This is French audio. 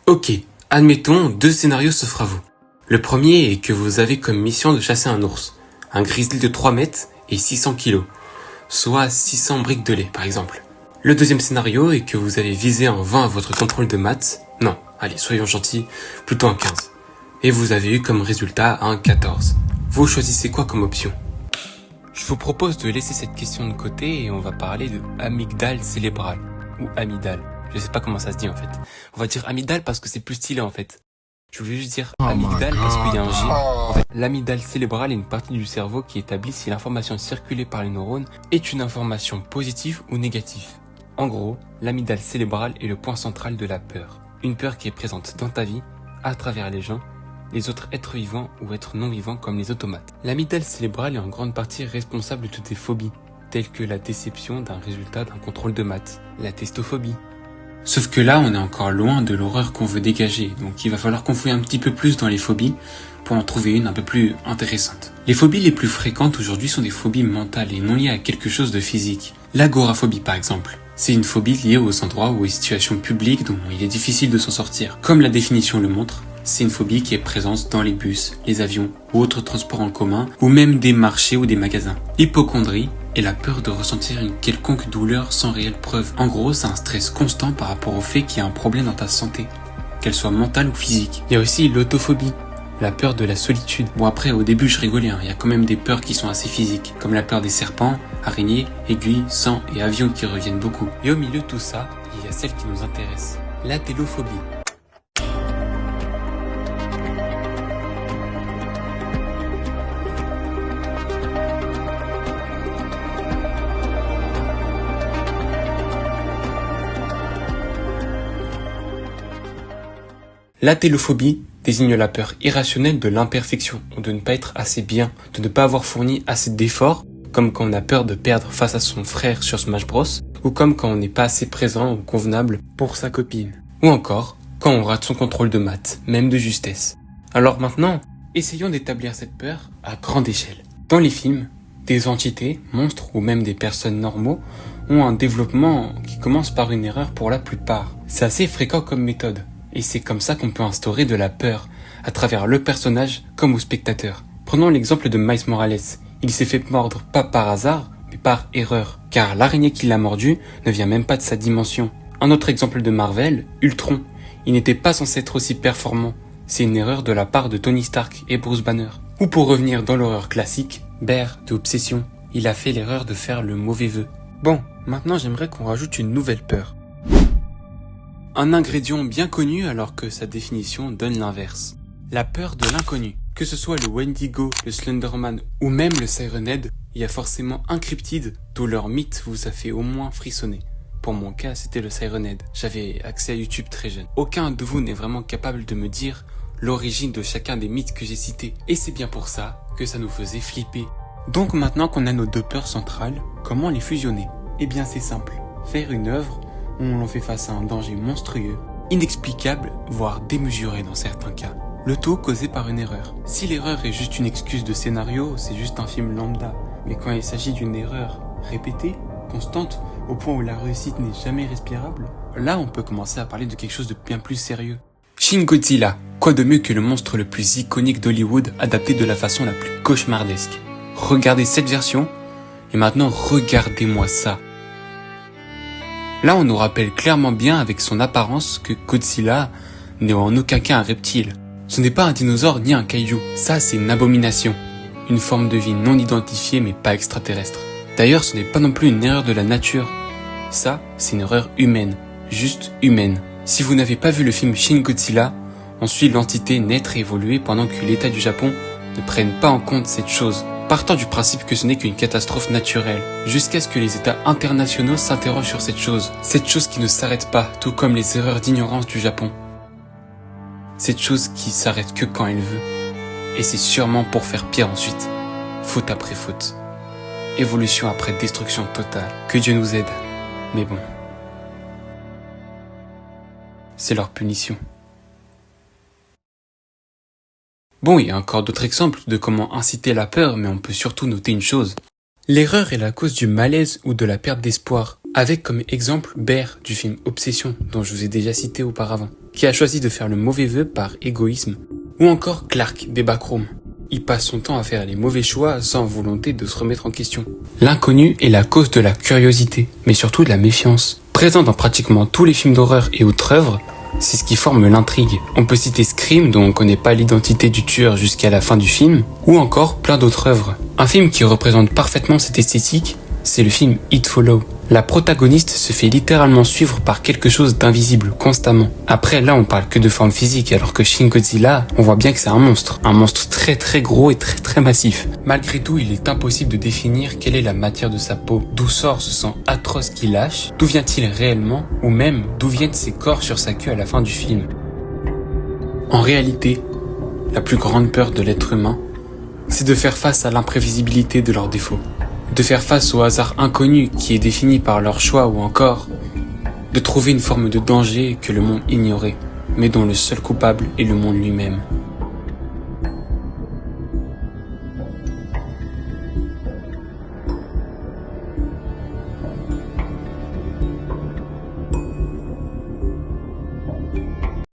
Ok, admettons, deux scénarios s'offrent à vous. Le premier est que vous avez comme mission de chasser un ours, un grizzly de 3 mètres et 600 kilos, soit 600 briques de lait par exemple. Le deuxième scénario est que vous avez visé un 20 à votre contrôle de maths, non, allez soyons gentils, plutôt un 15. Et vous avez eu comme résultat un 14. Vous choisissez quoi comme option? Je vous propose de laisser cette question de côté et on va parler de amygdale cérébrale, ou amygdale. Je sais pas comment ça se dit en fait. On va dire amygdale parce que c'est plus stylé en fait. Je voulais juste dire amygdale parce qu'il y a un J. En fait, l'amygdale cérébrale est une partie du cerveau qui établit si l'information circulée par les neurones est une information positive ou négative. En gros, l'amygdale cérébrale est le point central de la peur. Une peur qui est présente dans ta vie, à travers les gens, les autres êtres vivants ou êtres non vivants comme les automates. L'amygdale cérébrale est en grande partie responsable de toutes les phobies, telles que la déception d'un résultat d'un contrôle de maths, la testophobie. Sauf que là, on est encore loin de l'horreur qu'on veut dégager, donc il va falloir qu'on fouille un petit peu plus dans les phobies pour en trouver une un peu plus intéressante. Les phobies les plus fréquentes aujourd'hui sont des phobies mentales et non liées à quelque chose de physique. L'agoraphobie par exemple. C'est une phobie liée aux endroits ou aux situations publiques dont il est difficile de s'en sortir. Comme la définition le montre, c'est une phobie qui est présente dans les bus, les avions ou autres transports en commun ou même des marchés ou des magasins. L'hypocondrie est la peur de ressentir une quelconque douleur sans réelle preuve. En gros, c'est un stress constant par rapport au fait qu'il y a un problème dans ta santé, qu'elle soit mentale ou physique. Il y a aussi l'autophobie, la peur de la solitude. Bon après, au début je rigolais, il y a quand même des peurs qui sont assez physiques, comme la peur des serpents, araignées, aiguilles, sang et avions qui reviennent beaucoup. Et au milieu de tout ça, il y a celle qui nous intéresse, la télophobie. La télophobie désigne la peur irrationnelle de l'imperfection, ou de ne pas être assez bien, de ne pas avoir fourni assez d'efforts, comme quand on a peur de perdre face à son frère sur Smash Bros, ou comme quand on n'est pas assez présent ou convenable pour sa copine. Ou encore, quand on rate son contrôle de maths, même de justesse. Alors maintenant, essayons d'établir cette peur à grande échelle. Dans les films, des entités, monstres ou même des personnes normaux ont un développement qui commence par une erreur pour la plupart. C'est assez fréquent comme méthode. Et c'est comme ça qu'on peut instaurer de la peur, à travers le personnage comme au spectateur. Prenons l'exemple de Miles Morales. Il s'est fait mordre pas par hasard, mais par erreur, car l'araignée qui l'a mordu ne vient même pas de sa dimension. Un autre exemple de Marvel, Ultron. Il n'était pas censé être aussi performant. C'est une erreur de la part de Tony Stark et Bruce Banner. Ou pour revenir dans l'horreur classique, Bear de Obsession. Il a fait l'erreur de faire le mauvais vœu. Bon, maintenant j'aimerais qu'on rajoute une nouvelle peur. Un ingrédient bien connu alors que sa définition donne l'inverse. La peur de l'inconnu. Que ce soit le Wendigo, le Slenderman ou même le Siren Head, il y a forcément un cryptide dont leur mythe vous a fait au moins frissonner. Pour mon cas, c'était le Siren Head. J'avais accès à YouTube très jeune. Aucun de vous n'est vraiment capable de me dire l'origine de chacun des mythes que j'ai cités. Et c'est bien pour ça que ça nous faisait flipper. Donc maintenant qu'on a nos deux peurs centrales, comment les fusionner? Eh bien c'est simple. Faire une œuvre où on l'en fait face à un danger monstrueux, inexplicable, voire démesuré dans certains cas. Le tout causé par une erreur. Si l'erreur est juste une excuse de scénario, c'est juste un film lambda. Mais quand il s'agit d'une erreur répétée, constante, au point où la réussite n'est jamais respirable, là on peut commencer à parler de quelque chose de bien plus sérieux. Shin Godzilla, quoi de mieux que le monstre le plus iconique d'Hollywood adapté de la façon la plus cauchemardesque. Regardez cette version, et maintenant regardez-moi ça. Là, on nous rappelle clairement bien avec son apparence que Godzilla n'est en aucun cas un reptile. Ce n'est pas un dinosaure ni un kaiju, ça c'est une abomination. Une forme de vie non identifiée mais pas extraterrestre. D'ailleurs, ce n'est pas non plus une erreur de la nature. Ça, c'est une erreur humaine, juste humaine. Si vous n'avez pas vu le film Shin Godzilla, on suit l'entité naître et évoluer pendant que l'État du Japon ne prenne pas en compte cette chose. Partant du principe que ce n'est qu'une catastrophe naturelle, jusqu'à ce que les États internationaux s'interrogent sur cette chose qui ne s'arrête pas, tout comme les erreurs d'ignorance du Japon. Cette chose qui s'arrête que quand elle veut, et c'est sûrement pour faire pire ensuite, faute après faute, évolution après destruction totale, que Dieu nous aide, mais bon, c'est leur punition. Bon, il y a encore d'autres exemples de comment inciter la peur, mais on peut surtout noter une chose. L'erreur est la cause du malaise ou de la perte d'espoir, Avec comme exemple Bear du film Obsession, dont je vous ai déjà cité auparavant, qui a choisi de faire le mauvais vœu par égoïsme. Ou encore Clark des Backrooms. Il passe son temps à faire les mauvais choix sans volonté de se remettre en question. L'inconnu est la cause de la curiosité, mais surtout de la méfiance. Présent dans pratiquement tous les films d'horreur et autres œuvres, c'est ce qui forme l'intrigue. On peut citer Scream, dont on ne connaît pas l'identité du tueur jusqu'à la fin du film, ou encore plein d'autres œuvres. Un film qui représente parfaitement cette esthétique, c'est le film It Follows. La protagoniste se fait littéralement suivre par quelque chose d'invisible constamment. Après là on parle que de forme physique, alors que Shin Godzilla, on voit bien que c'est un monstre très très gros et très massif. Malgré tout, il est impossible de définir quelle est la matière de sa peau, d'où sort ce sang atroce qu'il lâche, d'où vient-il réellement, ou même d'où viennent ses corps sur sa queue à la fin du film. En réalité, la plus grande peur de l'être humain, c'est de faire face à l'imprévisibilité de leurs défauts. De faire face au hasard inconnu qui est défini par leur choix ou encore de trouver une forme de danger que le monde ignorait, mais dont le seul coupable est le monde lui-même.